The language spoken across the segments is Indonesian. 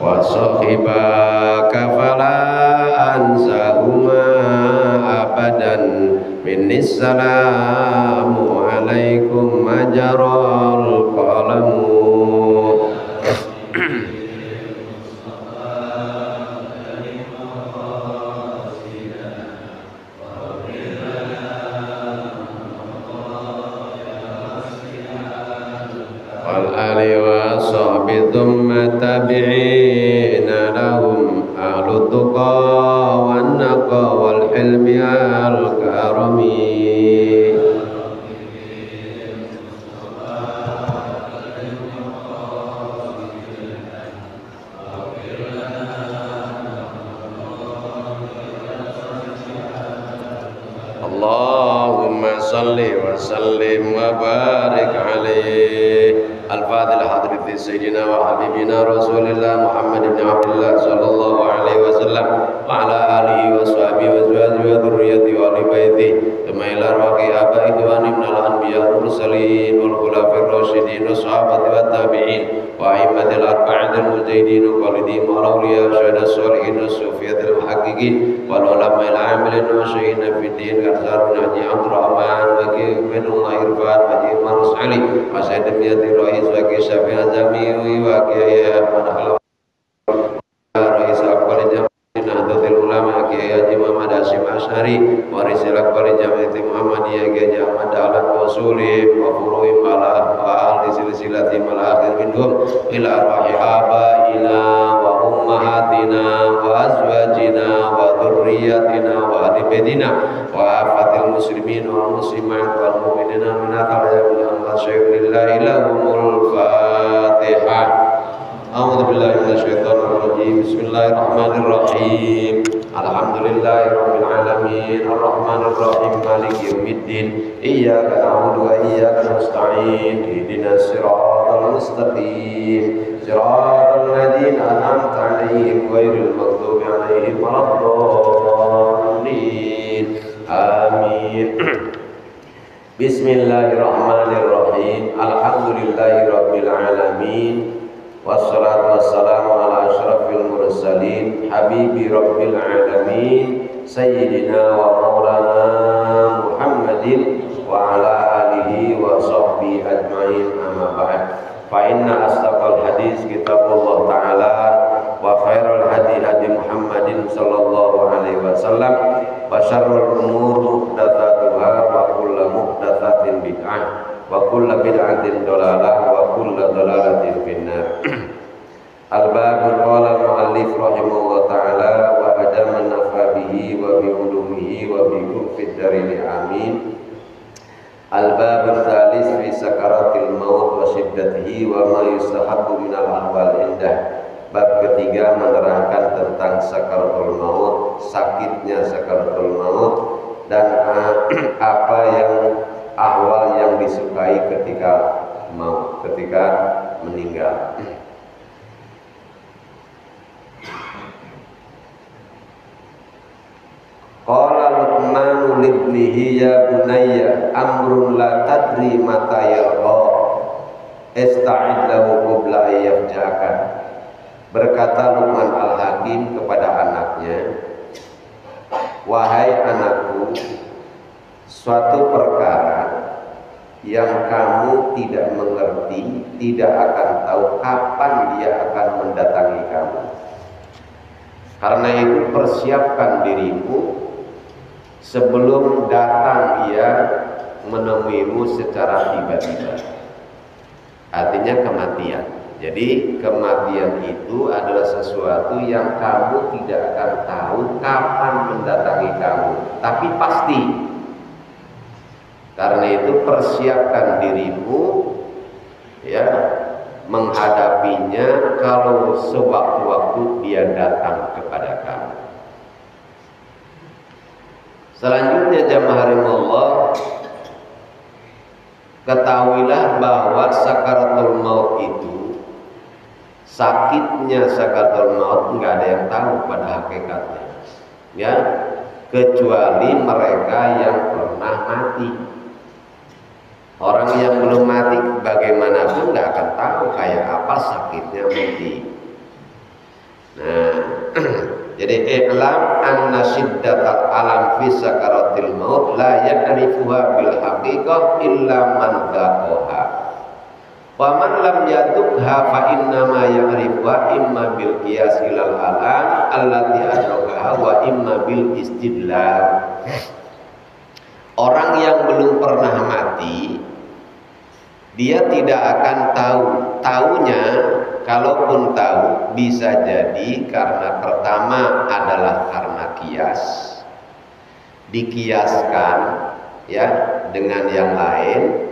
wa sahibaka fala ansahuma abadan minnis salamu alaikum majaral qalamu. Thumma tabi'ina lahum ahlu tuqa wan naqa wal hilmi al karami. Allahumma salli wa sallim wa barik alaihi. Al-Fatihah hadrati Sayyidina wa Habibina Rasulillah Muhammad ibn Abdullah sallallahu alaihi wasallam wa ala alihi wa sahbihi wa azwajihi wa dhurriyyati wa ali baiti thumma ila arwahi abai ikhwani minal anbiya wal mursalin wal khulafa'ir rasyidin wa sahabati wa tabi'in wa a'immatil arba'atil mujahidin wa qalidin wa awliya syuhada sholihin wa sufiyatil muhaqqiqin wal ulama'il amilin wa syahidina fid din katsarun haji Abdurrahman wa qiyamullah irfan haji Marus Ali wa sayyidina Waki Syafi'i Azami wa Kiai Ahmad Rais Akbar Jami'in Nahdlatul Ulama Kiai Haji Muhammad Hasyim Asy'ari Warisil Akbar Jami'ati Muhammadiyah Kiai Ahmad Dahlan Wasuli wa furu'im ala wa ahli silsilati mal akhir minhum ila arwahi abaina wa ummahatina wa azwajina wa dhurriyyatina wa ahli baitina wa afatil muslimin wal muslimat wal mu'minina min akhir lillahi lahumul fatihah. A'udzu billahi minasyaitonir rajim. Bismillahirrahmanirrahim. Alhamdulillahirabbil alamin arrahmanir rahim maliki yaumiddin iyyaka na'budu wa iyyaka nasta'in ihdinas siratal mustaqim siratal ladzina an'amta 'alaihim ghairil maghdubi 'alaihim waladdallin. Amin. Bismillahirrahmanirrahim. Alhamdulillahirabbil alamin. Wassalatu wassalamu ala asyrafil mursalin habibi rabbil alamin sayyidina wa maulana Muhammadin wa ala alihi wa sahbihi ajmain amma ba'd. Fa inna asdaqal hadis kitabullah ta'ala wa khairal hadi hadi Muhammadin sallallahu alaihi wasallam wa syarrul umur muhdatsatuha wa kullu muhdatsatin bid'ah wa kullu bid'atin dhalalah wa kullu dhalalatin finnar. Al-babul qala muallif rahimahullah ta'ala wa adaman nafabihi wa bi ulumihi wa bi fid darini amin. Al-babul tsalis fi sakaratil maut wa shiddatihi wa ma yustahabbu minal ahwal indah. Bab ketiga menerangkan tentang sakaratul maut, sakitnya sakaratul maut dan apa yang ahwal yang disukai ketika maut, ketika meninggal. Qala Luqmanu libnihi ya bunayya amrun la tadri mata yalqa ista'id lahu qabla ayyafjaka. Berkata Luqman Al-Hakim kepada anaknya, wahai anakku, suatu perkara yang kamu tidak mengerti, tidak akan tahu kapan dia akan mendatangi kamu. Karena itu persiapkan dirimu sebelum datang ia menemuimu secara tiba-tiba. Artinya kematian. Jadi kematian itu adalah sesuatu yang kamu tidak akan tahu kapan mendatangi kamu, tapi pasti. Karena itu persiapkan dirimu ya menghadapinya kalau sewaktu-waktu dia datang kepada kamu. Selanjutnya jamaah rahimakumullah, ketahuilah bahwa sakaratul maut itu, sakitnya sakaratul maut nggak ada yang tahu pada hakikatnya, ya, kecuali mereka yang pernah mati. Orang yang belum mati bagaimanapun nggak akan tahu kayak apa sakitnya mati. Nah, jadi i'lam anna syiddatal alam fi sakaratil maut la ya'rifuha bil haqiqah illa man dzaqaha. Wa man lam yadukha fa inna ma ya'rifuha imma bil qiyas ilal alam allati adrakaha wa imma bil istidlal. Orang yang belum pernah mati, dia tidak akan tahu. Taunya, kalaupun tahu, bisa jadi karena pertama adalah karena kias, dikiaskan ya dengan yang lain.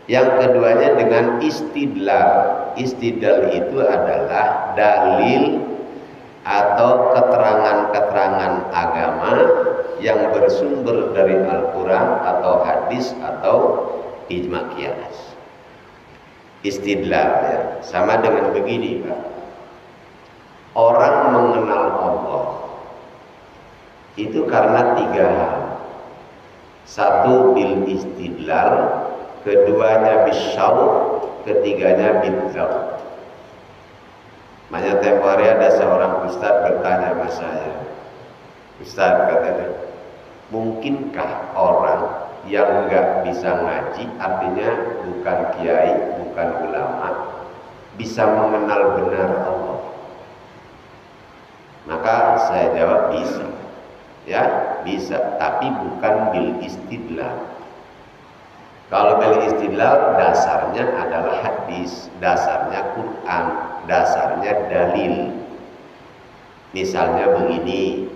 Yang keduanya dengan istidlal. Istidlal itu adalah dalil atau keterangan-keterangan agama yang bersumber dari Al-Quran atau hadis atau ijma' qiyas. Istidlal ya, sama dengan begini Pak. Orang mengenal Allah itu karena tiga hal. Satu bil istidlal, keduanya bisyauq, ketiganya bidzauq. Makanya tempo hari ada seorang ustadz bertanya sama saya, Ustadz katanya, mungkinkah orang yang nggak bisa ngaji, artinya bukan kiai, bukan ulama, bisa mengenal benar Allah? Maka saya jawab bisa, ya bisa, tapi bukan bil istidlal. Kalau bil istidlal dasarnya adalah hadis, dasarnya Quran, dasarnya dalil. Misalnya begini,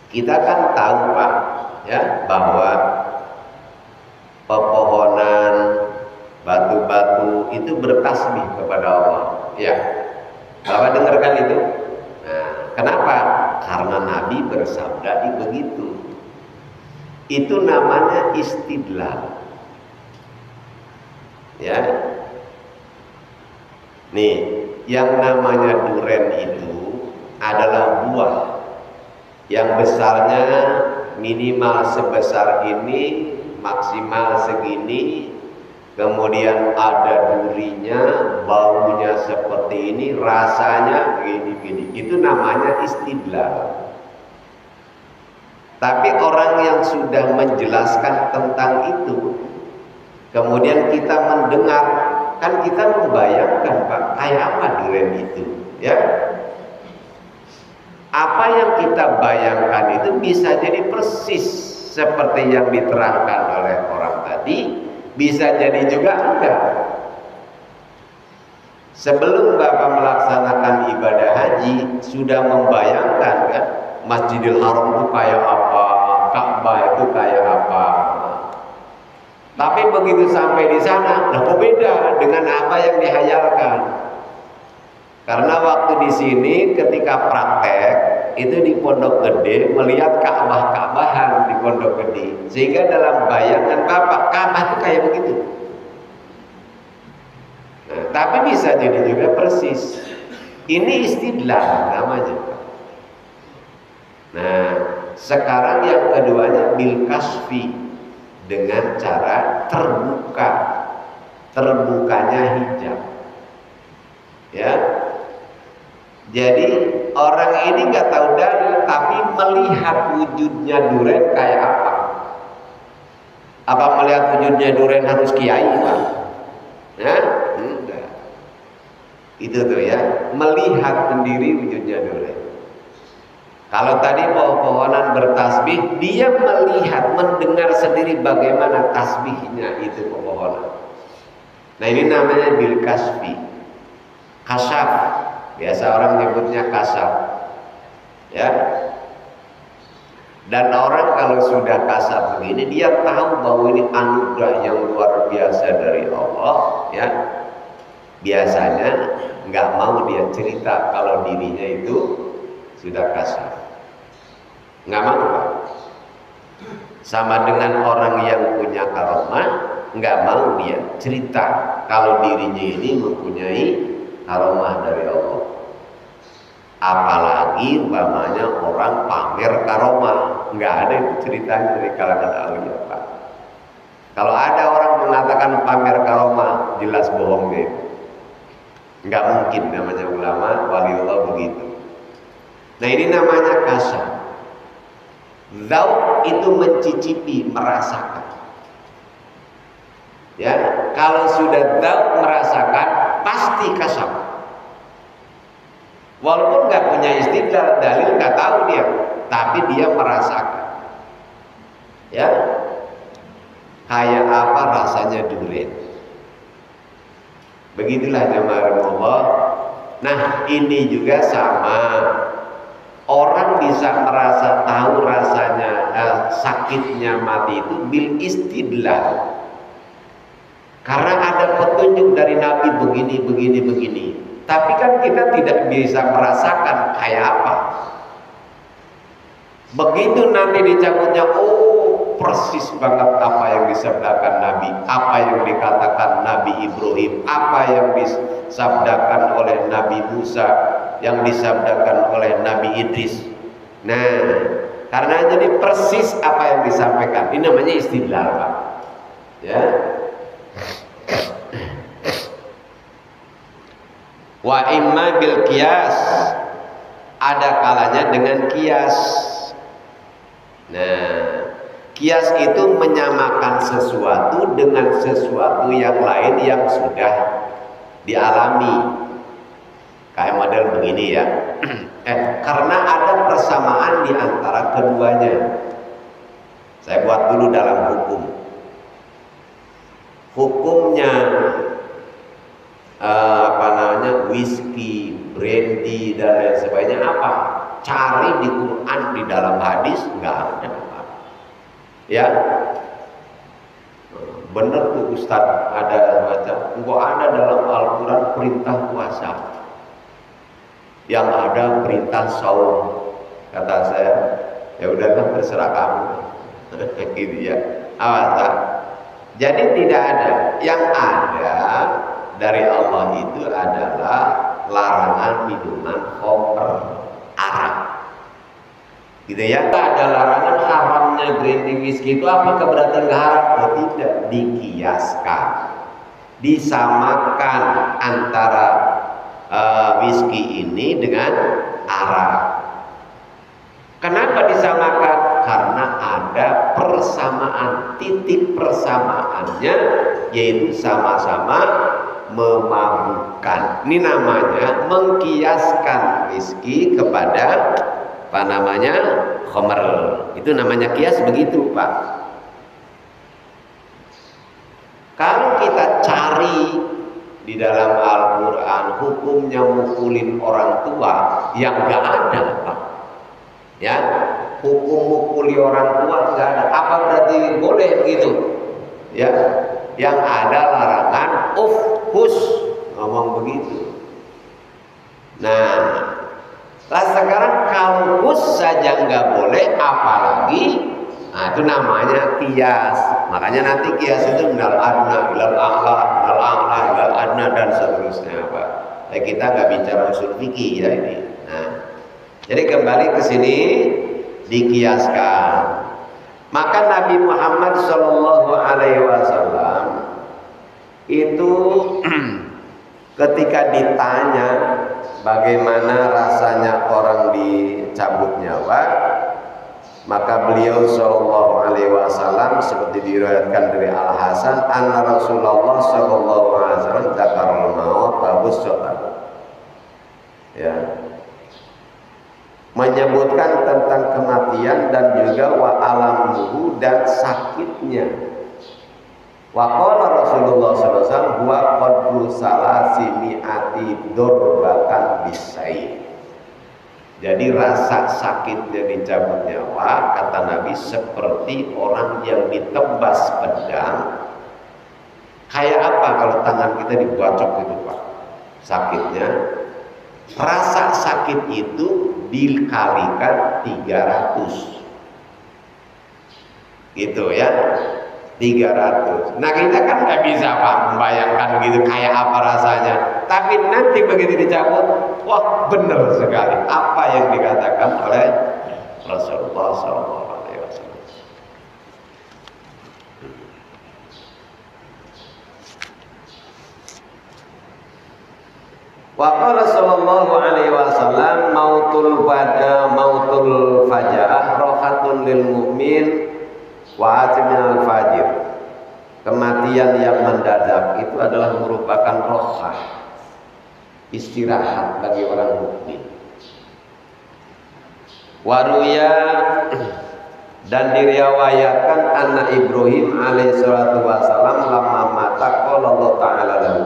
kita kan tahu Pak ya bahwa pepohonan, batu-batu itu bertasbih kepada Allah. Ya, Bapak dengarkan itu. Nah, kenapa? Karena Nabi bersabda begitu. Itu namanya istidlal. Ya. Nih, yang namanya duren itu adalah buah yang besarnya minimal sebesar ini, maksimal segini, kemudian ada durinya, baunya seperti ini, rasanya begini-begini. Itu namanya istidlal. Tapi orang yang sudah menjelaskan tentang itu, kemudian kita mendengar, kan kita membayangkan Pak, kayak apa durian itu, ya? Apa yang kita bayangkan itu bisa jadi persis seperti yang diterangkan oleh orang tadi, bisa jadi juga enggak. Sebelum Bapak melaksanakan ibadah haji, sudah membayangkan kan, Masjidil Haram itu kayak apa, Ka'bah itu kayak apa. Tapi begitu sampai di sana, nah kok beda dengan apa yang dihayalkan. Karena waktu di sini ketika praktek itu di Pondok Gede melihat Ka'bah-Ka'bahan di Pondok Gede, sehingga dalam bayangan Bapak Ka'bah itu kayak begitu. Nah, tapi bisa jadi juga persis. Ini istidlal namanya. Nah, sekarang yang keduanya bil kasfi, dengan cara terbuka, terbukanya hijab. Ya. Jadi orang ini nggak tahu dalil, tapi melihat wujudnya duren kayak apa. Apa melihat wujudnya duren harus kiai Pak? Ya, enggak. Itu tuh ya, melihat sendiri wujudnya duren. Kalau tadi pohon-pohonan bertasbih, dia melihat, mendengar sendiri bagaimana tasbihnya itu pepohonan. Nah ini namanya bil kasfi, kasaf. Biasa orang nyebutnya kasaf, ya. Dan orang kalau sudah kasaf begini, dia tahu bahwa ini anugerah yang luar biasa dari Allah, ya. Biasanya nggak mau dia cerita kalau dirinya itu sudah kasaf, nggak mau Pak. Sama dengan orang yang punya karomah, nggak mau dia cerita kalau dirinya ini mempunyai karomah dari Allah. Apalagi umpamanya orang pamer karomah, nggak ada itu ceritanya dari kalangan aulia Pak. Kalau ada orang mengatakan pamer karomah, jelas bohong dia. Nggak mungkin namanya ulama waliullah begitu. Nah ini namanya kasar. Dzauq itu mencicipi, merasakan. Ya, kalau sudah dzauq merasakan pasti kasar. Walaupun nggak punya istidlal, dalil nggak tahu dia, tapi dia merasakan. Ya, kayak apa rasanya durian. Begitulah jemaah Allah. Nah, ini juga sama. Orang bisa merasa tahu rasanya sakitnya mati itu bil istidlal. Karena ada petunjuk dari Nabi begini. Tapi kan kita tidak bisa merasakan kayak apa. Begitu nanti dicabutnya, oh persis banget apa yang disabdakan Nabi, apa yang dikatakan Nabi Ibrahim, apa yang disabdakan oleh Nabi Musa, yang disabdakan oleh Nabi Idris. Nah, karena jadi persis apa yang disampaikan, ini namanya istidlal, Pak. Ya. Wa imma bil qiyas, ada kalanya dengan qiyas. Nah, qiyas itu menyamakan sesuatu dengan sesuatu yang lain yang sudah dialami. Kayak model begini ya. Karena ada persamaan di antara keduanya. Saya buat dulu dalam hukum. Hukumnya whisky, brandy dan lain sebagainya apa? Cari di Quran, di dalam hadis nggak ada. Ya, bener tuh Ustadz ada baca. Enggak ada dalam Al-Quran perintah puasa. Yang ada perintah saum. Kata saya, ya udahlah terserah kamu. Gitu ya. Awas. Jadi tidak ada. Yang ada dari Allah itu adalah larangan minuman khamr, arak. Gitu ya. Ada larangan haramnya brandy whisky itu apa keberatan haram? Oh tidak, dikiaskan. Disamakan antara whisky ini dengan arak. Kenapa disamakan? Karena ada persamaan, titik persamaannya yaitu sama-sama memabukkan. Ini namanya mengkiaskan whisky kepada apa namanya khamr. Itu namanya kias begitu, Pak. Kalau kita cari di dalam Al-Quran hukumnya mukulin orang tua yang nggak ada, Pak. Ya, hukum mukuli orang tua nggak ada. Apa berarti boleh begitu? Ya, yang ada larangan hus, ngomong begitu. Nah, lah sekarang kalau hus saja nggak boleh, apalagi? Nah, itu namanya kias. Makanya nanti kias itu minal adna, minal a'la, minal a'la, minal adna dan seterusnya, Pak. Kita nggak bicara usul fikih ya ini. Nah, jadi kembali ke sini dikiaskan. Maka Nabi Muhammad SAW itu ketika ditanya bagaimana rasanya orang dicabut nyawa, maka beliau SAW seperti diriwayatkan dari Al Hasan, anna Rasulullah SAW dzakarul maut babus syaitan. Ya. Menyebutkan tentang kematian dan juga wa alamuhu dan sakitnya. Wa qala Rasulullah SAW huwa qadru salasimi'ati durbatan bisayf. Jadi rasa sakitnya dicabut nyawa, kata Nabi, seperti orang yang ditebas pedang. Kayak apa kalau tangan kita dibacok gitu, Pak? Sakitnya. Rasa sakit itu dikalikan 300. Gitu ya. 300. Nah kita kan nggak bisa, Pak, membayangkan gitu kayak apa rasanya. Tapi nanti begitu dicabut, wah benar sekali apa yang dikatakan oleh Rasulullah SAW. Wa qala sallallahu alaihi wasallam mautul fajaah rohatun lil mu'min wa atminal fajir. Kematian yang mendadak itu adalah merupakan rohah, istirahat bagi orang mukmin. Waruya dan diriwayatkan anak Ibrahim alaihi salatu wasalam lama mata qala Allah taala lahu.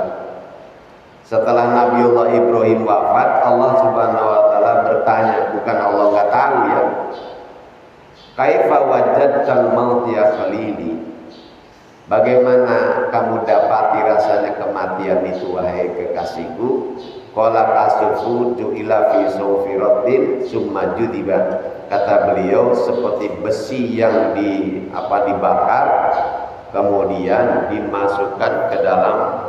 Setelah Nabiullah Ibrahim wafat, Allah Subhanahu wa taala bertanya, bukan Allah enggak tahu ya. Kaifa wajadtal maut ya khalili? Bagaimana kamu dapati rasanya kematian itu wahai kekasihku? Qala kasufu ju'ila fi sawfiratin summa judiba. Kata beliau seperti besi yang dibakar kemudian dimasukkan ke dalam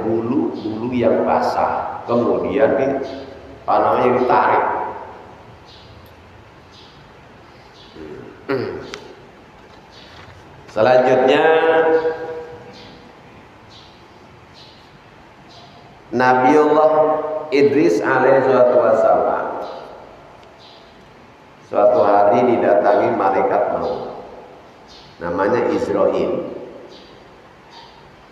bulu yang basah, kemudian ditarik. Selanjutnya Nabiullah Idris alaihi wassalam suatu hari didatangi malaikat maut namanya Israil.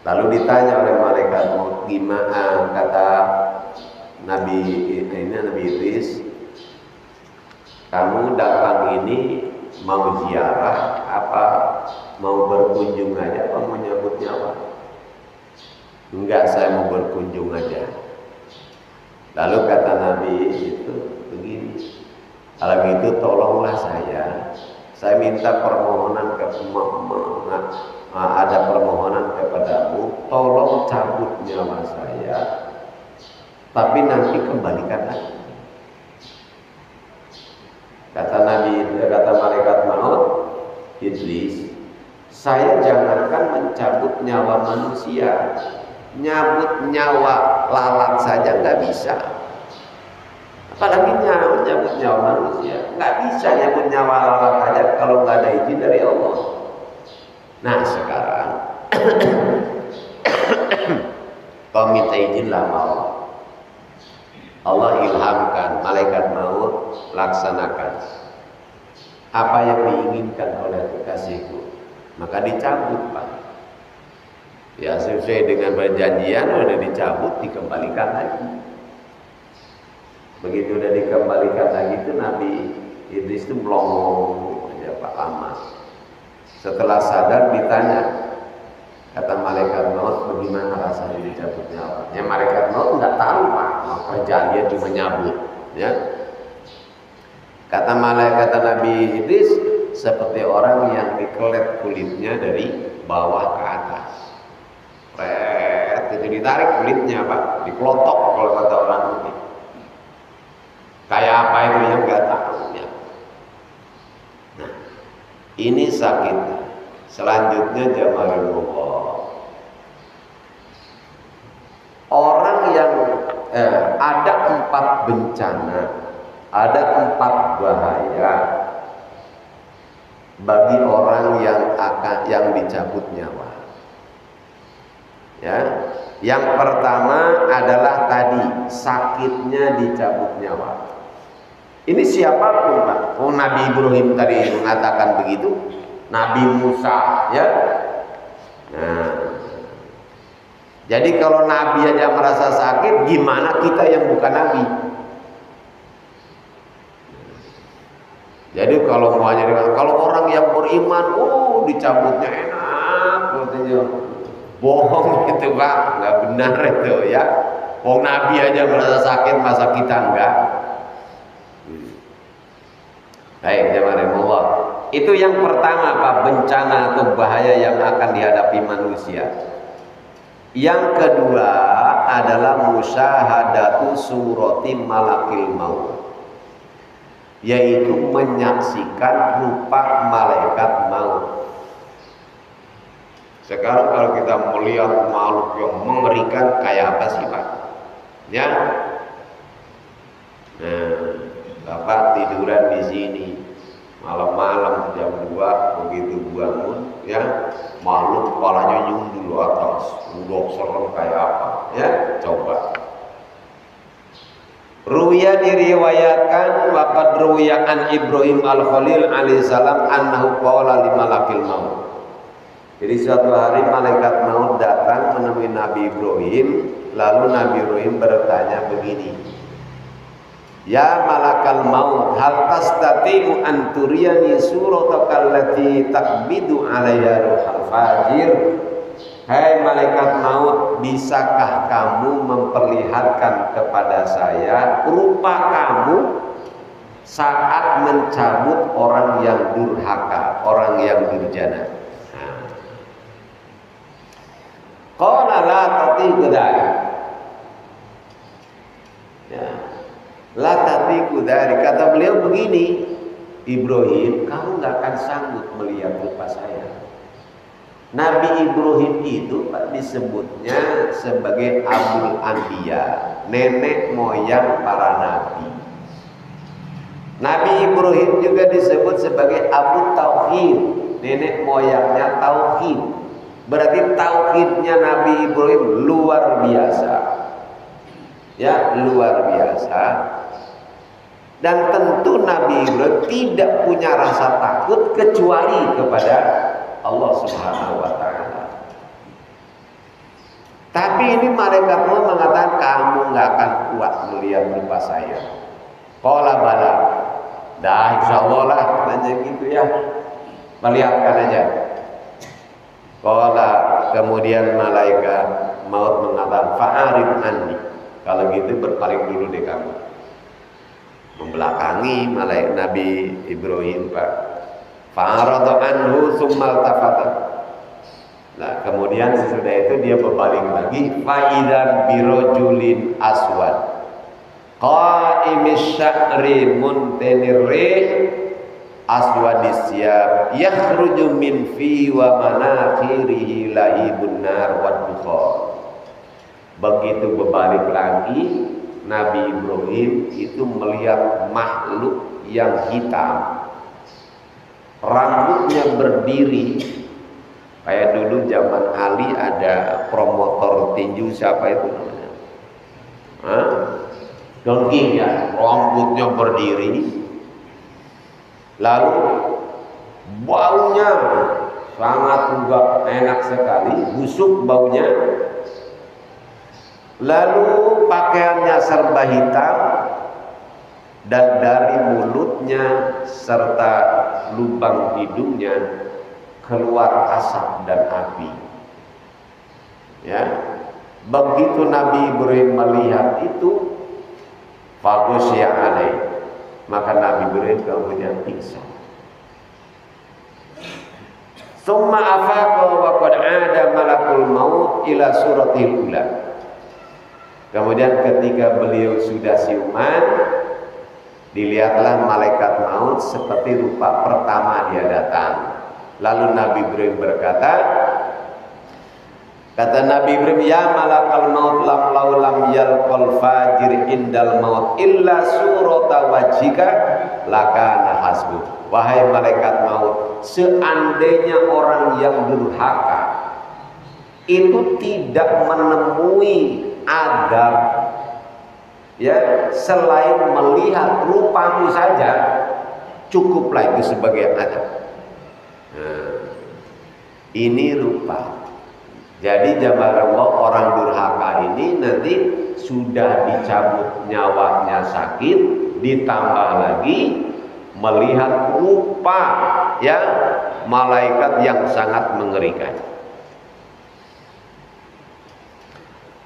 Lalu ditanya oleh malaikat maut, gimana, kata Nabi Idris, kamu datang ini mau ziarah apa mau berkunjung aja, apa mau nyabut nyawa? Enggak, saya mau berkunjung aja. Lalu kata Nabi itu begini, kalau gitu tolonglah saya minta permohonan ada permohonan kepadamu, tolong cabut nyawa saya, tapi nanti kembalikan lagi. Kata malaikat maut, Idris, saya jangankan mencabut nyawa manusia, nyabut nyawa lalat saja nggak bisa, apalagi nyabut nyawa manusia. Nggak bisa nyabut nyawa lalat saja kalau nggak ada izin dari Allah. Nah sekarang kau minta izin sama Allah. Allah ilhamkan malaikat maut, laksanakan apa yang diinginkan oleh kekasihku, maka dicabut, Pak. Ya sesuai dengan perjanjian, udah dicabut, dikembalikan lagi. Begitu udah dikembalikan lagi itu Nabi Idris itu melongo aja Pak lama. Setelah sadar ditanya, kata malaikat maut, bagaimana rasanya dicabut nyawa? Ya malaikat maut nggak tahu Pak, maka dia cuma nyabut. Ya. Kata Nabi Idris, seperti orang yang dikelet kulitnya dari bawah ke atas. Itu ditarik kulitnya Pak, dikelotok kalau kata orang ini. Kayak apa itu yang nggak tahu ya. Nah, ini sakit. Selanjutnya jamalullah. Orang yang ada 4 bencana, ada 4 bahaya bagi orang yang dicabut nyawa. Ya, yang pertama adalah tadi sakitnya dicabut nyawa. Ini siapapun Pak. Nabi Ibrahim tadi mengatakan begitu, Nabi Musa, ya. Nah, jadi kalau Nabi aja merasa sakit, gimana kita yang bukan Nabi? Jadi kalau orang yang beriman, dicabutnya enak, katanya. Bohong itu Pak, nggak benar itu ya. Nabi aja merasa sakit, masa kita enggak? Baik, jazakumullah. Itu yang pertama Pak, bencana atau bahaya yang akan dihadapi manusia. Yang kedua adalah musyahadatu surati malakil maut, yaitu menyaksikan rupa malaikat maut. Sekarang kalau kita melihat makhluk yang mengerikan kayak apa sih Pak? Ya, Bapak tiduran di sini malam-malam jam 2 begitu bangun, ya makhluk kepalanya nyundul atas, udah serem kayak apa? Ya, coba. Ruwiya diriwayatkan waqad ruwiya an Ibrahim al-Khalil alaihi salam annahu qala li malakil maut. Jadi suatu hari malaikat maut datang menemui Nabi Ibrahim, lalu Nabi Ibrahim bertanya begini, ya malakal maut, hal tastati'u an turiyani suratakal lati takbidu alaiha ruhal fajir. Hai malaikat maut, bisakah kamu memperlihatkan kepada saya rupa kamu saat mencabut orang yang durhaka, orang yang durjana? Qala la tatiqu dzalik. Ya. La tatiqu dzalik. Kata beliau begini, Ibrahim, kamu nggak akan sanggup melihat rupa saya. Nabi Ibrahim itu disebutnya sebagai Abul Anbiya, nenek moyang para nabi. Nabi Ibrahim juga disebut sebagai Abu Tauhid, nenek moyangnya tauhid. Berarti tauhidnya Nabi Ibrahim luar biasa. Ya, luar biasa. Dan tentu Nabi Ibrahim tidak punya rasa takut kecuali kepada Allah Subhanahu wa taala. Tapi ini malaikat mau mengatakan kamu nggak akan kuat melihat rupa saya. Qala bala. Dah insyaallah lah nanya gitu ya. Melihatkan aja. Qala, kemudian malaikat maut mengatakan fa'arid anni. Kalau gitu berpaling dulu deh kamu. Membelakangi malaikat Nabi Ibrahim, Pak. Fa'arada anhu summal tafata. Nah, kemudian sesudah itu dia berbalik lagi, fa'idan birojulin aswad qa'imis sya'ri muntanirri aswadis siyab yakhruju min fi wa manakhirihi lahibun nar wad dukhar. Begitu berbalik lagi, Nabi Ibrahim itu melihat makhluk yang hitam, rambutnya berdiri. Kayak dulu zaman Ali ada promotor tinju, siapa itu namanya? Dongking ya, rambutnya berdiri. Lalu baunya sangat juga enak sekali, busuk baunya. Lalu pakaiannya serba hitam, dan dari mulutnya serta lubang hidungnya keluar asap dan api. Ya, begitu Nabi Ibrahim melihat itu, faghshiya alaih, maka Nabi Ibrahim kemudian pingsan. Summa afaqa wa qad 'ada malakul maut ila suratil ula. Kemudian ketika beliau sudah siuman, dilihatlah malaikat maut seperti rupa pertama dia datang. Lalu Nabi Ibrahim berkata, kata Nabi Ibrahim, ya malakal maut lam yalqal fajir indal maut illa surata wajhika lakana hasbu. Wahai malaikat maut, seandainya orang yang durhaka itu tidak menemui adab, ya, selain melihat rupamu saja, cukuplah itu sebagai adab. Nah, ini rupa. Jadi jamaah Allah, orang durhaka ini nanti sudah dicabut nyawanya sakit, ditambah lagi melihat rupa, ya, malaikat yang sangat mengerikan.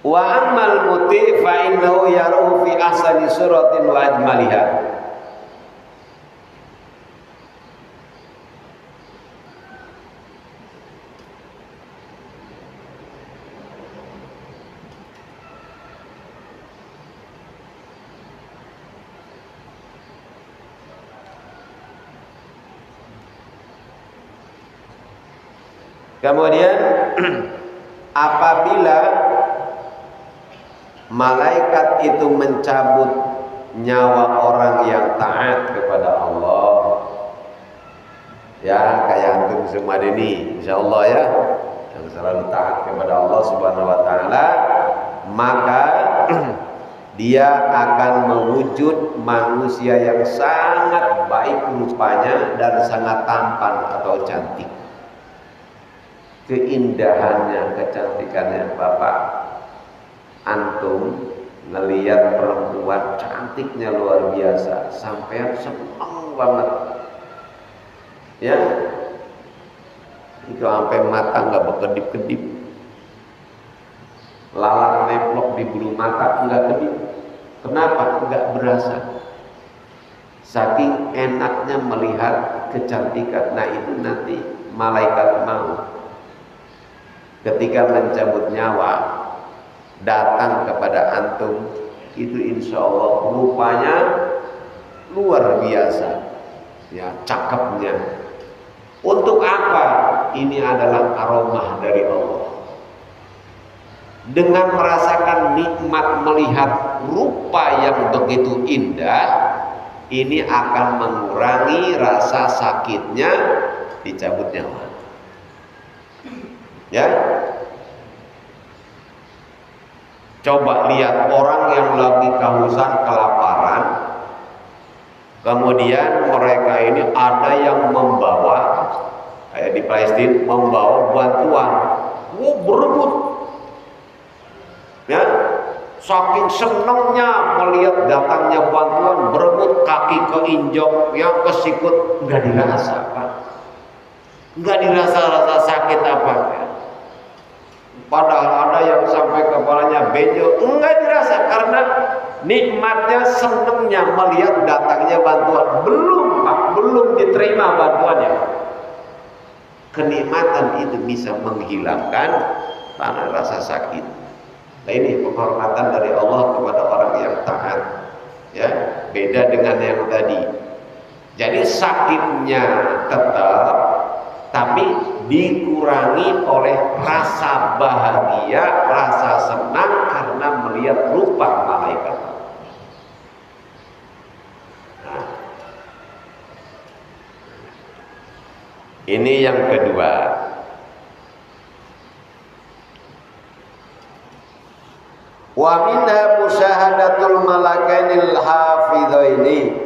Wa ammal muti fa innahu yaruhu fi ahsani suratin wa ajmaliha. Kemudian apabila malaikat itu mencabut nyawa orang yang taat kepada Allah, ya kayak antum semua ini, insyaallah ya, yang selalu taat kepada Allah Subhanahu wa taala, maka dia akan mewujud manusia yang sangat baik rupanya dan sangat tampan atau cantik. Keindahannya, kecantikannya, Bapak, antum ngelihat perempuan cantiknya luar biasa, sampean senang banget, ya, itu sampai mata nggak berkedip-kedip, lalat neplok di bulu mata nggak kedip. Kenapa? Nggak berasa. Saking enaknya melihat kecantikan. Nah itu nanti malaikat maut ketika mencabut nyawa datang kepada antum, itu insya Allah rupanya luar biasa, ya, cakepnya. Untuk apa? Ini adalah aromah dari Allah. Dengan merasakan nikmat melihat rupa yang begitu indah, ini akan mengurangi rasa sakitnya dicabut nyawa. Ya, coba lihat orang yang lagi kehausan, kelaparan, kemudian mereka ini ada yang membawa, kayak di Palestina, membawa bantuan, berebut, ya, saking senangnya melihat datangnya bantuan, berebut, kaki keinjok, ya, kesikut, nggak dirasa, Pak, nggak dirasa sakit apa, ya. Padahal ada yang sampai kepalanya benjol, enggak dirasa karena nikmatnya, senangnya melihat datangnya bantuan. Belum diterima bantuannya. Kenikmatan itu bisa menghilangkan karena rasa sakit. Nah ini penghormatan dari Allah kepada orang yang taat, ya, beda dengan yang tadi. Jadi sakitnya tetap, tapi dikurangi oleh rasa bahagia, rasa senang karena melihat rupa malaikat. Nah, ini yang kedua. Wa minha musyahadatul malakainil hafidhaini,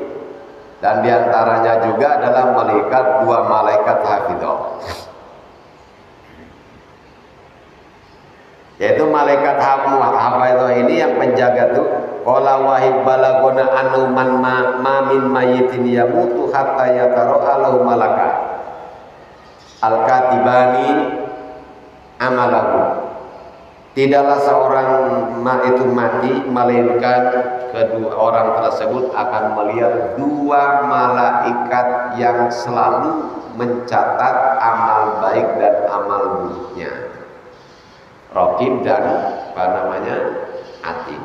dan diantaranya juga adalah melihat dua malaikat hafidhah, yaitu malaikat hafidhah ini yang penjaga tuh. Qala wahib balagona anu man ma min mayyitin yamutu hatta yatara alahu malaka al-katibani amalahu. Tidaklah seorang itu mati melainkan kedua orang tersebut akan melihat dua malaikat yang selalu mencatat amal baik dan amal buruknya, Raqib dan Atid.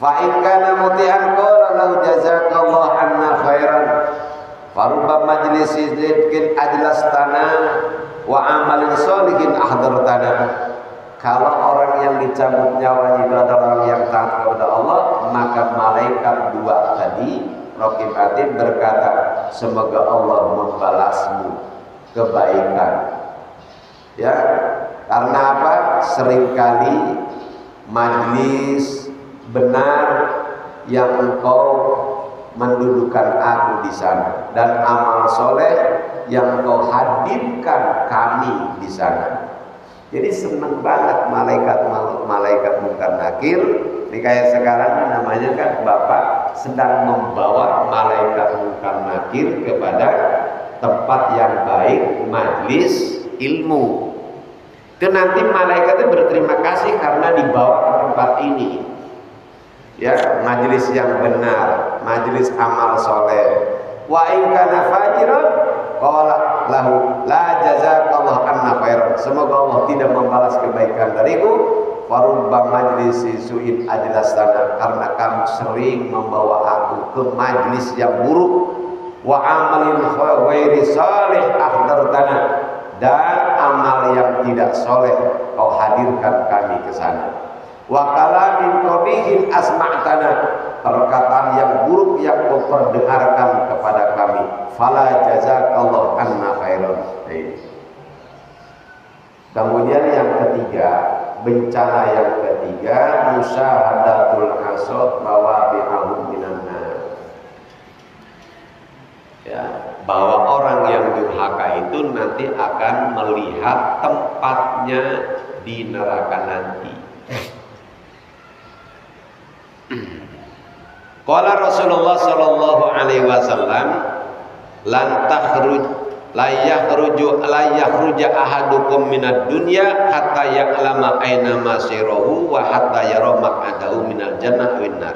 Fa in kana muti'an qala lahu jazakallahu anna khairan farubba majlisi dzikrin ajlastana wa amalin sholihin ahdartana. Kalau orang yang dicabut nyawanya itu adalah orang yang taat kepada Allah, maka malaikat dua tadi, Raqib Atid, berkata, semoga Allah membalasmu kebaikan. Ya, karena apa? Seringkali majlis benar yang engkau mendudukan aku di sana, dan amal soleh yang engkau hadirkan kami di sana. Jadi senang banget malaikat Munkar Nakir. Ini kayak sekarang namanya kan Bapak sedang membawa malaikat Munkar Nakir kepada tempat yang baik, majlis ilmu. Itu nanti malaikatnya berterima kasih karena dibawa ke tempat ini. Ya, majlis yang benar, majlis amal soleh. Wa in kana fajiran qala lahu la jazakallahu anna khairan. Semoga Allah tidak membalas kebaikan dariku. Farubba majlisi su'in ajlastana, karena kamu sering membawa aku ke majlis yang buruk. Wa amalin ghairi salih ahdartana, dan amal yang tidak soleh kau hadirkan kami ke sana. Wa kalamin qabihin asma'tana, perkataan yang buruk yang kau perdengarkan kepada kami. Fala jazakallahu anna khairan. Kemudian yang ketiga, bencana yang ketiga, musyahadatul hasad mawabi'ahum minan nar. Ya, bahwa orang yang durhaka itu nanti akan melihat tempatnya di neraka nanti. Qala Rasulullah sallallahu alaihi wasallam, lan takhruj la yakhruja ahadukum minad dunya hatta ya'lama aina masirahu wa hatta yara maq'adahu minal jannah wan nar.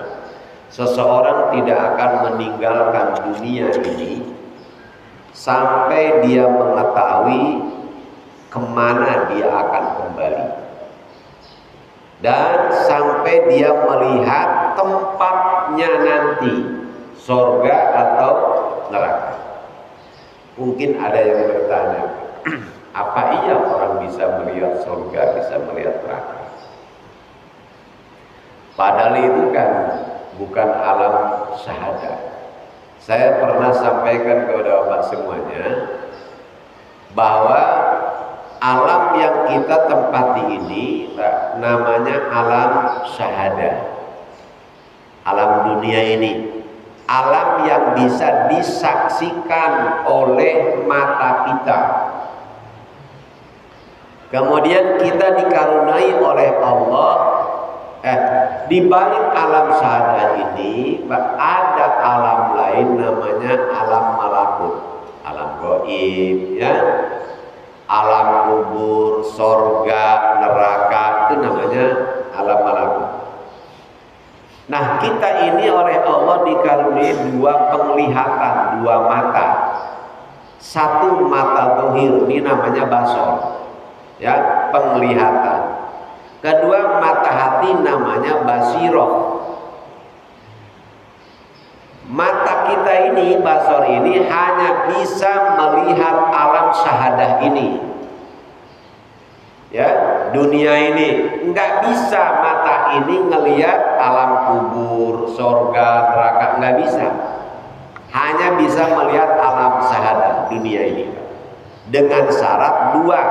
Seseorang tidak akan meninggalkan dunia ini sampai dia mengetahui kemana dia akan kembali, dan sampai dia melihat tempatnya nanti, surga atau neraka. Mungkin ada yang bertanya, apa iya orang bisa melihat surga, bisa melihat neraka? Padahal itu kan bukan alam syahadah. Saya pernah sampaikan kepada Bapak semuanya bahwa alam yang kita tempati ini namanya alam syahadah. Alam dunia ini, alam yang bisa disaksikan oleh mata kita. Kemudian kita dikaruniai oleh Allah. Di balik alam syahadah ini ada alam lain namanya alam malakut, alam gaib, ya, alam kubur, sorga, neraka, itu namanya alam malakut. Nah, kita ini oleh Allah dikaruniai dua penglihatan, dua mata. Satu mata dohir, ini namanya basor, ya, penglihatan. Kedua mata hati namanya basiroh. Mata kita ini, basor ini hanya bisa melihat alam syahadah ini, ya, dunia ini. Nggak bisa mata ini ngelihat alam kubur, surga, neraka, nggak bisa. Hanya bisa melihat alam syahadah dunia ini dengan syarat dua.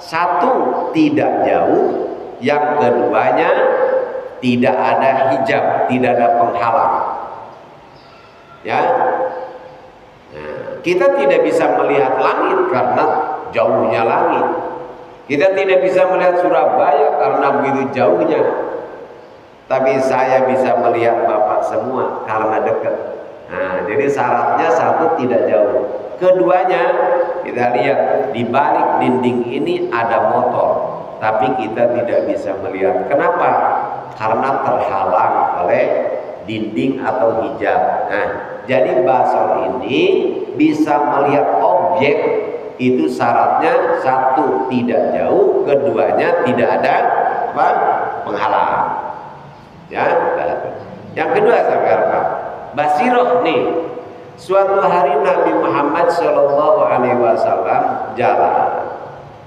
Satu, tidak jauh. Yang keduanya, tidak ada hijab, tidak ada penghalang. Ya, nah, kita tidak bisa melihat langit karena jauhnya langit. Kita tidak bisa melihat Surabaya karena begitu jauhnya. Tapi saya bisa melihat Bapak semua karena dekat. Nah, jadi syaratnya satu, tidak jauh. Keduanya, kita lihat di balik dinding ini ada motor, tapi kita tidak bisa melihat. Kenapa? Karena terhalang oleh dinding atau hijab. Nah, jadi basar ini bisa melihat objek, itu syaratnya satu, tidak jauh, keduanya tidak ada apa? Penghalang. Ya, yang kedua saudara, basiroh nih. Suatu hari Nabi Muhammad SAW jalan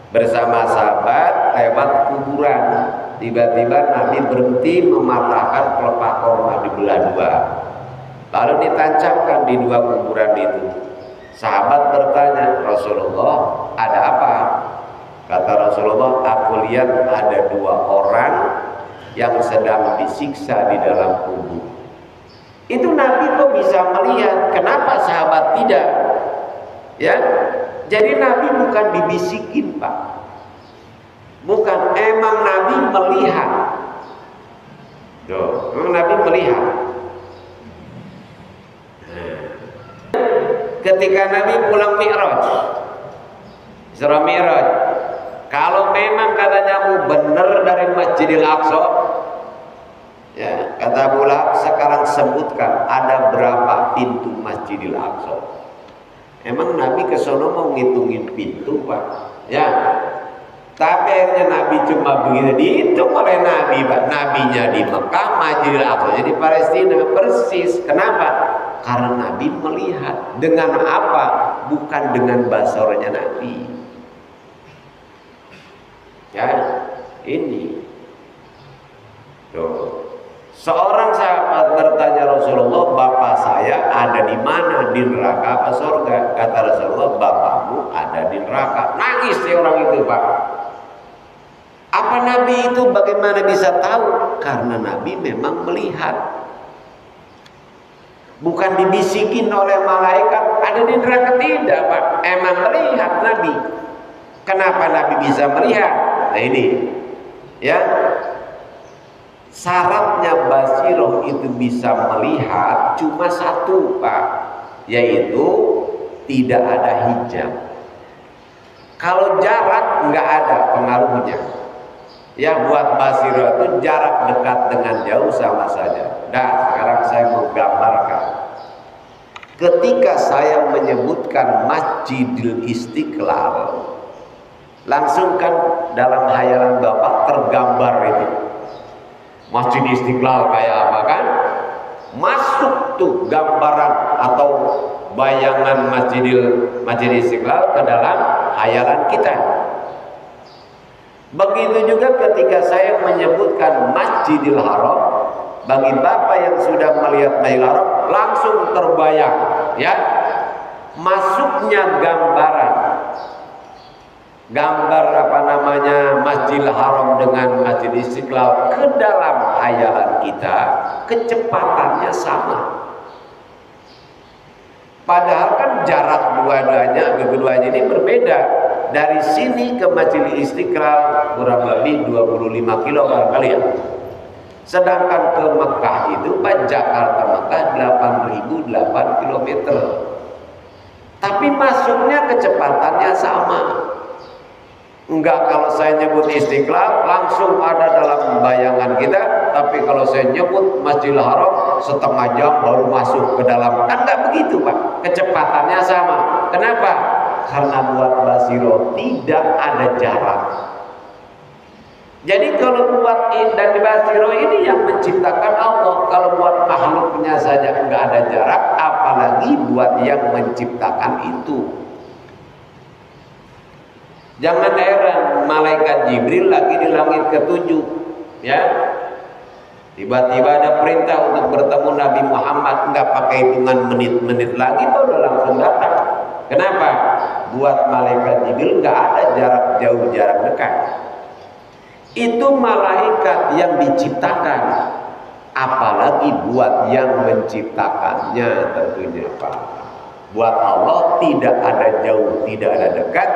bersama sahabat lewat kuburan. Tiba-tiba Nabi berhenti mematahkan pelepah korma dibelah dua, lalu ditancapkan di dua kuburan itu. Sahabat bertanya, Rasulullah, ada apa? Kata Rasulullah, aku lihat ada dua orang yang sedang disiksa di dalam kubur. Itu Nabi kok bisa melihat, kenapa sahabat tidak? Ya, jadi Nabi bukan dibisikin, Pak. Bukan, emang Nabi melihat. Tuh, emang Nabi melihat. Ketika Nabi pulang Mi'raj, Isra Mi'raj, kalau memang katanya benar dari Masjidil Aqsa, ya, kata Abu Lahab, sekarang sebutkan ada berapa pintu Masjidil Aqsa. Emang Nabi ke sono mau ngitungin pintu, Pak? Ya. Tapi akhirnya Nabi cuma begitu dihitung oleh Nabi, Pak. Nabinya di Mekah, Masjidil Aqsa di Palestina, persis. Kenapa? Karena Nabi melihat. Dengan apa? Bukan dengan basornya Nabi. Ya, ini. Tuh. Seorang sahabat bertanya Rasulullah, bapak saya ada di mana? Di neraka apa surga? Kata Rasulullah, bapakmu ada di neraka. Nangis si orang itu, Pak. Apa Nabi itu bagaimana bisa tahu? Karena Nabi memang melihat. Bukan dibisikin oleh malaikat ada di neraka, tidak Pak. Emang melihat Nabi. Kenapa Nabi bisa melihat? Nah ini ya, syaratnya basiroh itu bisa melihat cuma satu Pak, yaitu tidak ada hijab. Kalau jarak nggak ada pengaruhnya. Ya, buat basiroh itu jarak dekat dengan jauh sama saja. Nah, sekarang saya mau gambarkan. Ketika saya menyebutkan Masjidil Istiqlal, langsung kan dalam hayalan Bapak tergambar itu Masjid Istiqlal kayak apa kan? Masuk tuh gambaran atau bayangan Masjid Istiqlal ke dalam hayalan kita. Begitu juga ketika saya menyebutkan Masjidil Haram, bagi Bapak yang sudah melihat Masjidil Haram langsung terbayang ya masuknya gambar apa namanya Masjidil Haram dengan Masjid Istiqlal ke dalam hayalan kita, kecepatannya sama. Padahal kan jarak keduanya ini berbeda. Dari sini ke Masjid Istiqlal kurang lebih 25 kilo barangkali ya. Sedangkan ke Mekah itu Pak, Jakarta Mekah 8.008 km. Tapi masuknya kecepatannya sama. Enggak, kalau saya nyebut Istiqlal langsung ada dalam bayangan kita, tapi kalau saya nyebut Masjidil Haram setengah jam baru masuk ke dalam. Kan enggak begitu Pak, kecepatannya sama. Kenapa? Karena buat basiro tidak ada jarak. Jadi kalau buat dan di basiro ini yang menciptakan Allah. Kalau buat makhluknya saja enggak ada jarak, apalagi buat yang menciptakan itu. Jangan heran, malaikat Jibril lagi di langit ketujuh, ya. Tiba-tiba ada perintah untuk bertemu Nabi Muhammad, nggak pakai hitungan menit-menit lagi, baru langsung datang. Kenapa? Buat malaikat Jibril nggak ada jarak jauh, jarak dekat. Itu malaikat yang diciptakan, apalagi buat yang menciptakannya tentunya Pak. Buat Allah tidak ada jauh, tidak ada dekat,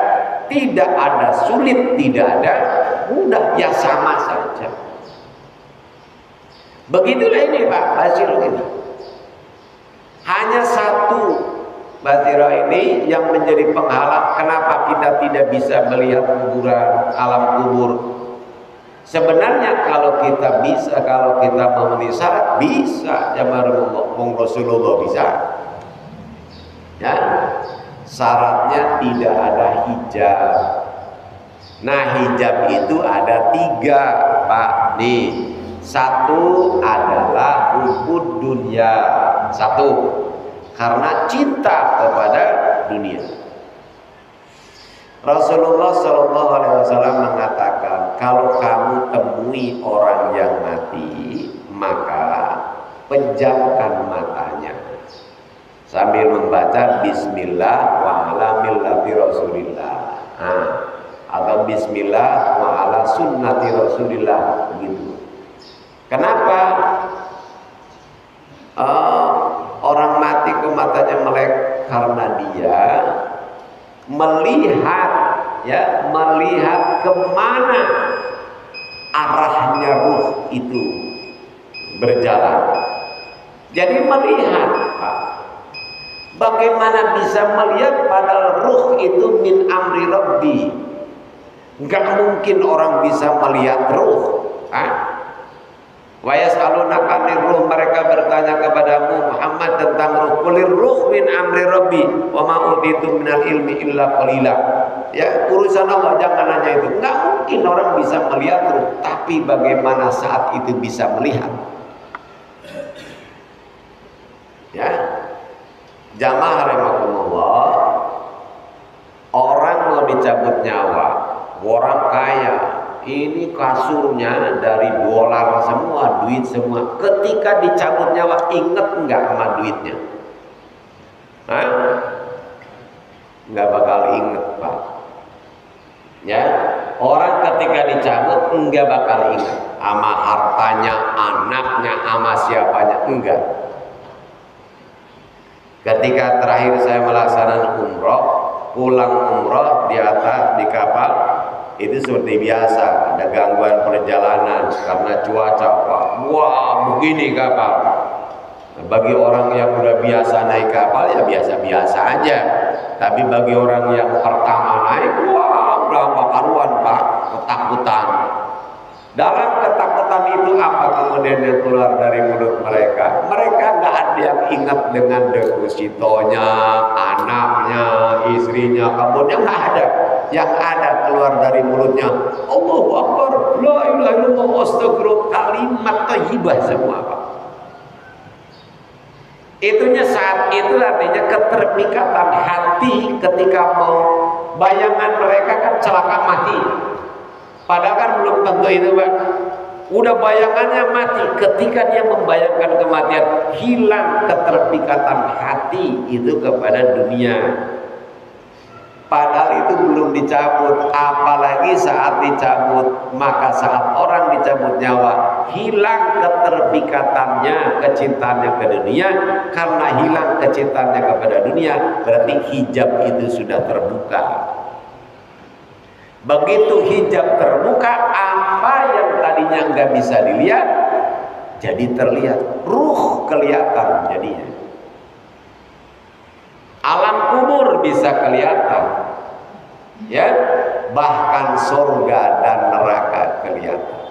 tidak ada sulit, tidak ada mudah, ya sama saja. Begitulah ini Pak basiro ini. Hanya satu basiro ini yang menjadi penghalang kenapa kita tidak bisa melihat kuburan, alam kubur. Sebenarnya kalau kita bisa, kalau kita memenuhi syarat bisa, ya Rasulullah bisa. Ya, syaratnya tidak ada hijab. Nah, hijab itu ada 3 Pak. Nih, satu adalah hubud dunia. Satu, karena cinta kepada dunia. Rasulullah SAW mengatakan, kalau kamu temui orang yang mati, maka pejamkan matanya sambil membaca Bismillah wa ala millati Rasulillah, atau Bismillah wa ala sunnati Rasulillah, begitu. Kenapa? Orang mati kok matanya melek? Karena dia melihat kemana arahnya ruh itu berjalan. Jadi melihat Pak. Bagaimana bisa melihat padahal ruh itu min amri Rabbi? Enggak mungkin orang bisa melihat ruh. Wa yas'alunaka 'anir ruh, mereka bertanya kepadamu Muhammad tentang ruh. Qulir ruh min amri Rabbi wa ma utitu minal ilmi illa qalila. Ya, urusan Allah, jangan nanya itu. Enggak mungkin orang bisa melihat ruh, tapi bagaimana saat itu bisa melihat? Ya. Jamaah rahimakumullah, orang mau dicabut nyawa, orang kaya, ini kasurnya dari dolar semua, duit semua. Ketika dicabut nyawa, inget nggak sama duitnya? Nggak bakal inget Pak. Ya, Orang ketika dicabut enggak bakal ingat sama hartanya, anaknya, sama siapanya, enggak. Ketika terakhir saya melaksanakan umroh, pulang umroh di atas di kapal itu seperti biasa, ada gangguan perjalanan karena cuaca. Wah, begini kapal. Nah, bagi orang yang udah biasa naik kapal ya biasa-biasa aja. Tapi bagi orang yang pertama naik, wah, udah karuan Pak, ketakutan. Dalam ketakutan itu apa kemudian yang keluar dari mulut mereka? Mereka nggak ada yang ingat dengan depositonya, anaknya, istrinya, kebunnya, nggak ada. Yang ada keluar dari mulutnya, Allahu Akbar, la ilaha illallah, astagfirullah, kalimat thayyibah semua Pak. Itunya saat itu artinya keterikatan hati ketika mau bayangan mereka kan celaka mati. Padahal kan belum tentu itu Pak. Udah bayangannya mati, ketika dia membayangkan kematian, hilang keterikatan hati itu kepada dunia. Padahal itu belum dicabut, apalagi saat dicabut. Maka saat orang dicabut nyawa, hilang keterikatannya, kecintaannya ke dunia. Karena hilang kecintaannya kepada dunia, berarti hijab itu sudah terbuka. Begitu hijab terbuka, apa yang tadinya nggak bisa dilihat jadi terlihat, ruh kelihatan jadinya. Alam kubur bisa kelihatan, ya, bahkan surga dan neraka kelihatan.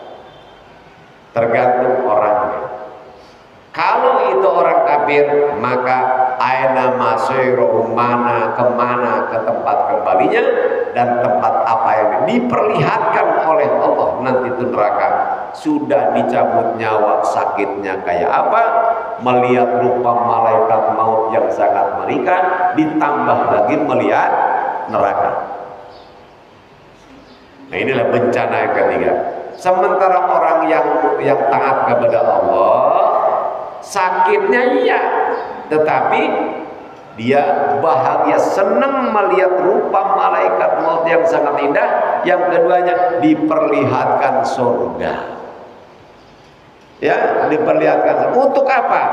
Tergantung orangnya. Kalau itu orang kafir, maka aina masyiruhum, mana kemana ke tempat kembalinya, dan tempat apa yang diperlihatkan oleh Allah nanti itu neraka. Sudah dicabut nyawa, sakitnya kayak apa, melihat rupa malaikat maut yang sangat mengerikan, ditambah lagi melihat neraka. Nah, inilah bencana yang ketiga. Sementara orang yang taat kepada Allah, sakitnya iya, tetapi dia bahagia, senang melihat rupa malaikat maut yang sangat indah. Yang keduanya diperlihatkan surga. Ya, diperlihatkan. Untuk apa?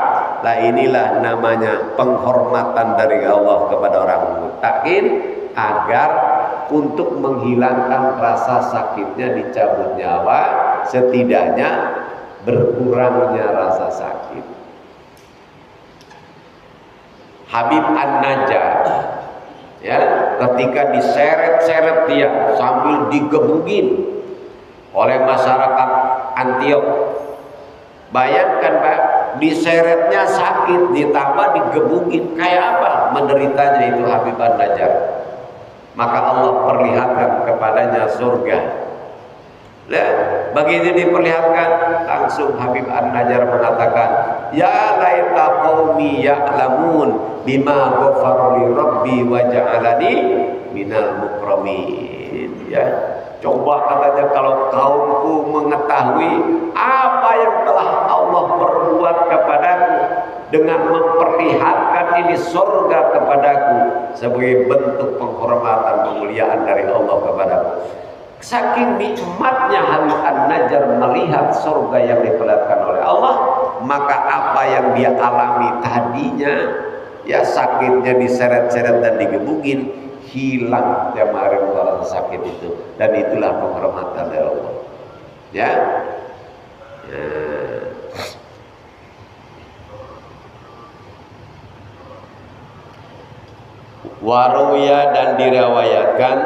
Nah, inilah namanya penghormatan dari Allah kepada orang muttaqin, agar untuk menghilangkan rasa sakitnya dicabut nyawa, setidaknya berkurangnya rasa sakit. Habib An-Najjar, ya, ketika diseret-seret dia sambil digebugin oleh masyarakat Antiok. Bayangkan Pak, diseretnya sakit ditambah digebugin, kayak apa menderitanya itu Habib An-Najjar. Maka Allah perlihatkan kepadanya surga. Nah, begitu diperlihatkan, langsung Habib An-Najjar mengatakan, ya laita qaumi ya'lamun bima ghafara li rabbi wa ja'alani minal mukramin. Ya, coba katanya kalau kaumku mengetahui apa yang telah Allah perbuat kepadaku dengan memperlihatkan ini surga kepadaku sebagai bentuk penghormatan kemuliaan dari Allah kepadaku. Saking nikmatnya Habib An-Najjar melihat surga yang diperlihatkan oleh Allah, maka apa yang dia alami tadinya, ya, sakitnya diseret-seret dan digebugin, hilang kemarin rasa sakit itu. Dan itulah penghormatan dari Allah, ya. Waruya, dan dirawayatkan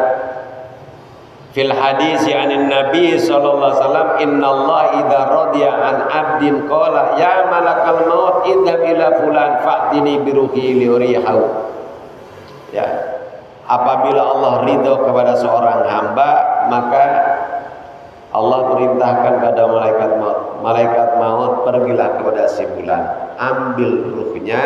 fil hadis anin Nabi sallallahu alaihi wasallam, innallaha idza radiya an abdin qala ya malakal maut idza ila fulan fa'tini biruhi liurihahu. Ya, apabila Allah ridho kepada seorang hamba, maka Allah perintahkan pada malaikat maut, pergilah kepada si fulan, ambil ruhnya,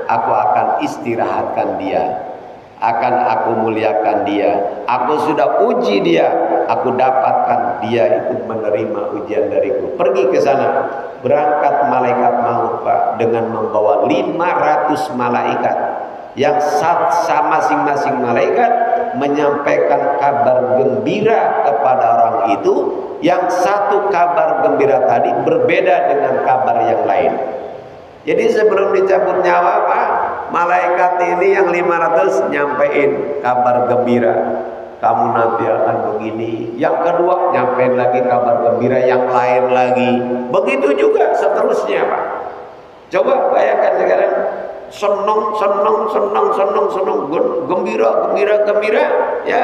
aku akan istirahatkan dia, akan aku muliakan dia, aku sudah uji dia, aku dapatkan dia itu menerima ujian dariku. Pergi ke sana. Berangkat malaikat maut Pak, dengan membawa 500 malaikat, yang sama masing-masing malaikat menyampaikan kabar gembira kepada orang itu, yang satu kabar gembira tadi berbeda dengan kabar yang lain. Jadi sebelum dicabut nyawa, Pak, malaikat ini yang 500 nyampein kabar gembira, kamu nanti akan begini. Yang kedua nyampein lagi kabar gembira yang lain lagi. Begitu juga seterusnya, Pak. Coba bayangkan sekarang, senang, gembira, ya.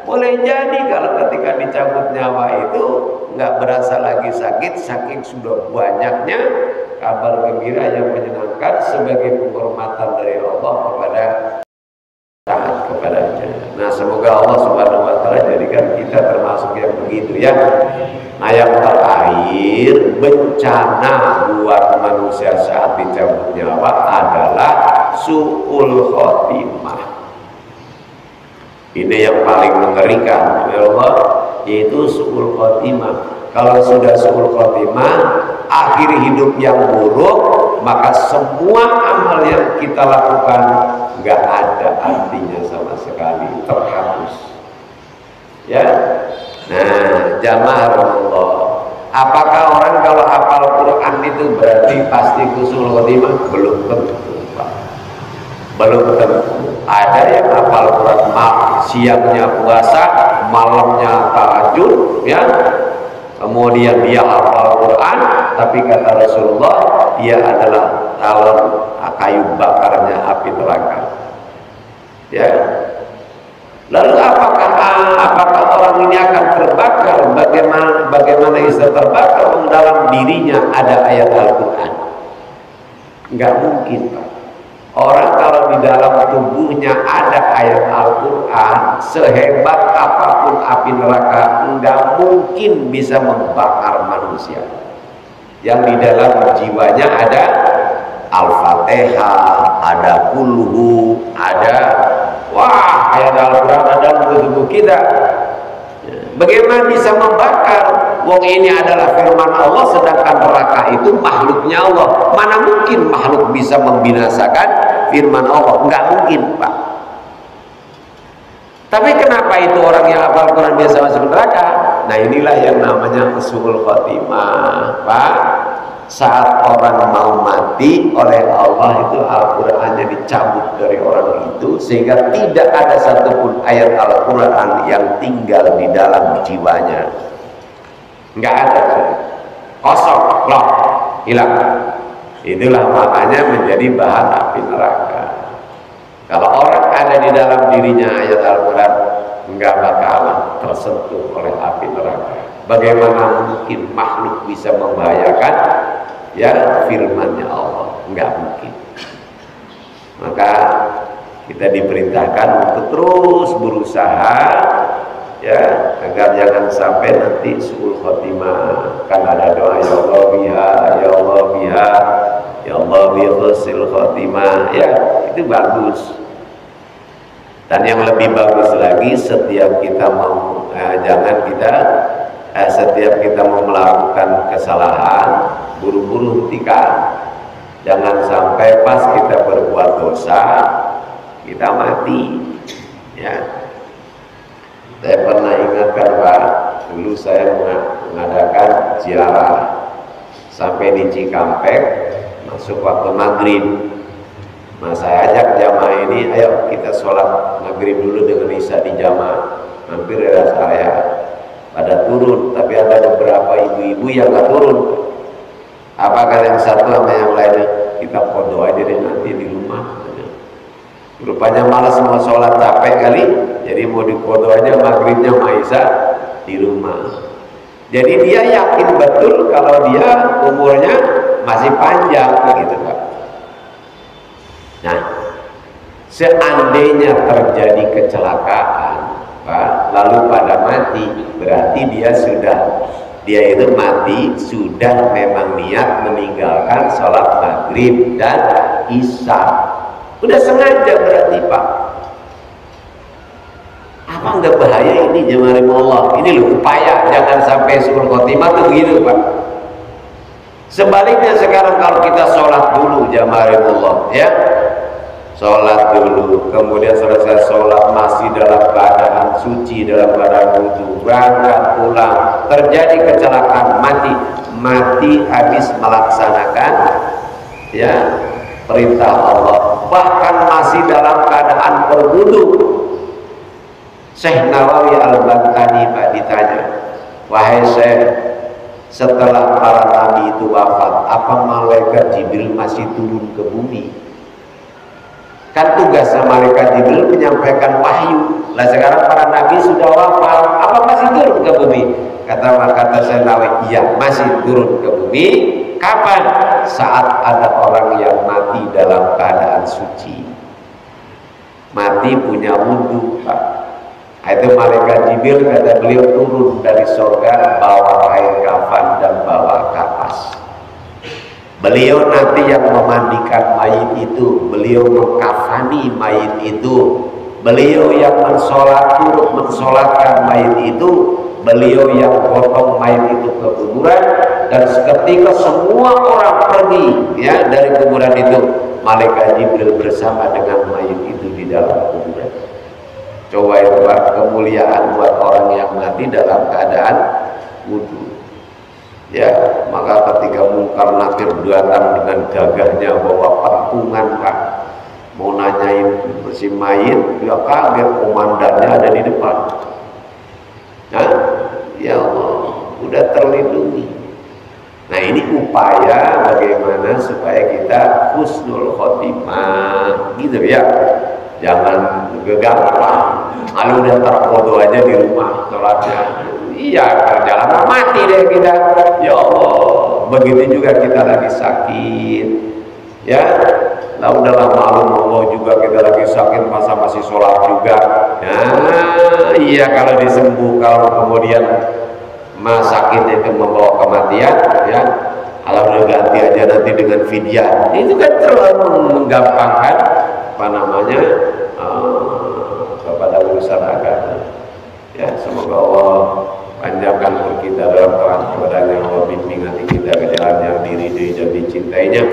Boleh jadi kalau ketika dicabut nyawa itu nggak berasa lagi sakit, saking sudah banyaknya kabar gembira yang menyenangkan sebagai penghormatan dari Allah kepada taat kepadanya. Nah, semoga Allah Subhanahu wa taala jadikan kita termasuk yang begitu, ya. Nah, yang terakhir, bencana buat manusia saat dicabut nyawa adalah su'ul khotimah. Ini yang paling mengerikan, ya Allah, yaitu su'ul khotimah. Kalau sudah su'ul khotimah, akhir hidup yang buruk, maka semua amal yang kita lakukan nggak ada artinya sama sekali, terhapus. Ya. Nah, jamaah Allah, apakah orang kalau hafal Quran itu berarti pasti husnul khotimah? Belum tentu, Pak. Belum tentu. Ada yang hafal Quran siangnya puasa, malamnya tahajud, ya. Kemudian dia hafal Quran, tapi kata Rasulullah dia adalah calon kayu bakarnya api neraka. Ya. Lalu apakah orang ini akan terbakar? Bagaimana bisa terbakar? Dalam dirinya ada ayat Al-Quran. Enggak mungkin, Pak. Orang kalau di dalam tubuhnya ada ayat Al-Quran, sehebat apapun api neraka, enggak mungkin bisa membakar manusia. Yang di dalam jiwanya ada Al-Fatihah, ada Kulhu, ada ayat Al-Quran ada di tubuh kita. Bagaimana bisa membakar? Wong ini adalah firman Allah, sedangkan neraka itu makhluknya Allah. Mana mungkin makhluk bisa membinasakan firman Allah? Enggak mungkin, Pak. Tapi kenapa itu orang yang hafal Quran biasa masuk neraka? Nah, inilah yang namanya husnul khotimah, Pak. Saat orang mau mati, oleh Allah itu Al-Qurannya dicabut dari orang itu, sehingga tidak ada satupun ayat Al-Quran yang tinggal di dalam jiwanya. Nggak ada, kosong, loh, hilang. Itulah makanya menjadi bahan api neraka. Kalau orang ada di dalam dirinya ayat Al-Quran, nggak bakalan tersentuh oleh api neraka. Bagaimana mungkin makhluk bisa membahayakan ya firman-Nya Allah? Enggak mungkin. Maka kita diperintahkan untuk terus berusaha, ya, agar jangan sampai nanti su'ul khotimah. Kan ada doa, ya Allah biha, ya Allah biha, ya Allah biha husnul khotimah. Ya, itu bagus. Dan yang lebih bagus lagi, setiap kita mau jangan kita setiap kita mau melakukan kesalahan, buru-buru hentikan. Jangan sampai pas kita berbuat dosa kita mati. Ya, saya pernah ingatkan, Pak, dulu saya mengadakan ziarah sampai di Cikampek, masuk waktu maghrib. Nah, saya ajak jamaah ini, ayo kita sholat maghrib dulu dengan isya di jamaah, hampir rest area. Pada turun, tapi ada beberapa ibu-ibu yang nggak turun. Apakah yang satu sama yang lainnya? Kita kodo aja deh nanti di rumah. Rupanya malas mau sholat, capek kali, jadi mau dikodo aja maghribnya Maisa di rumah. Jadi dia yakin betul kalau dia umurnya masih panjang, gitu, Pak. Nah, seandainya terjadi kecelakaan, Pak, lalu pada mati, berarti dia itu mati sudah memang niat meninggalkan sholat maghrib dan isya. Udah sengaja berarti, Pak. Apa enggak bahaya ini, jemaah Allah? Ini loh upaya jangan sampai su'ul khotimah tuh begitu, Pak. Sebaliknya sekarang kalau kita sholat dulu, jemaah Allah, ya, sholat dulu, kemudian selesai sholat masih dalam keadaan suci, dalam keadaan wudhu, berangkat pulang, terjadi kecelakaan, mati habis melaksanakan ya perintah Allah, bahkan masih dalam keadaan berwudhu. Syekh Nawawi Al-Bantani Pak ditanya, wahai Syekh, setelah para nabi itu wafat, apa malaikat Jibril masih turun ke bumi? Kan tugasnya malaikat Jibril menyampaikan wahyu. Lah sekarang para nabi sudah wafat, apa masih turun ke bumi? Kata Syekh Nawawi, iya masih turun ke bumi. Kapan? Saat ada orang yang mati dalam keadaan suci, mati punya wudhu, Pak. Itu malaikat Jibril, kata beliau, turun dari surga bawa kain kafan dan bawa kapas. Beliau nanti yang memandikan mayit itu, beliau mengkafani mayit itu, beliau yang turut mensolatkan mayit itu, beliau yang potong mayit itu ke kuburan. Dan seketika semua orang pergi ya dari kuburan itu, malaikat Jibril bersama dengan mayit itu di dalam kuburan. Coba itu Pak, kemuliaan buat orang yang mati dalam keadaan wudhu. Ya, maka ketika Munkar Nakir datang dengan gagahnya bawa pentungan Pak, mau nanyain si mayit, dia kaget komandannya ada di depan. Nah, ya Allah, udah terlindungi. Nah ini upaya bagaimana supaya kita husnul khotimah, gitu ya. Jangan gegabah, lalu udah terbodoh aja di rumah sholatnya. Iya, perjalanan mati deh kita. Ya Allah, begitu juga kita lagi sakit. Ya, lah udahlah maklum Allah juga kita lagi sakit, masa masih sholat juga. Nah, iya kalau disembuh, kalau kemudian sakit itu membawa kematian, ya, alhamdulillah ganti aja nanti dengan fidyah. Itu kan terlalu menggampangkan apa namanya kepada urusan agama. Ya, semoga Allah panjangkan umur kita dalam taat kepadanya, Allah bimbing hati kita ke jalan yang diridhoi dan dicintainya.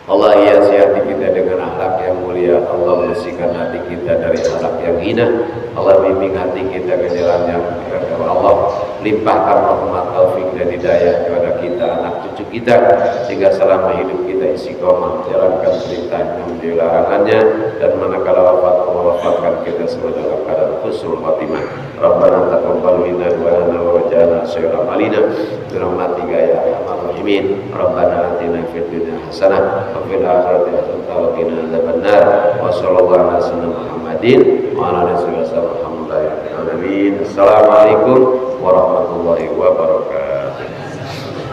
Allah hiasi hati kita dengan akhlak yang mulia, Allah bersihkan hati kita dari akhlak yang hina, Allah bimbing hati kita ke jalan yang Allah limpahkan rahmat, taufik dan hidayah kepada kita, anak cucu kita, sehingga selama hidup kita istiqomah menjalankan perintahnya, menjauhi larangannya, dan manakala wafat Allah wafatkan kita semua dalam keadaan husnul khotimah. Rabbana taqabbal minna wa waj'alna khairal amalina bi rahmatika ya arhamar rahimin. Rabbana atina fid dunya hasanah wa fil akhirati hasanah wa qina adzabannar. Wa sallallahu ala sayyidina Muhammadin wa ala alihi wasallam. Alhamdulillahirabbil alamin. Assalamualaikum warahmatullahi wabarakatuh.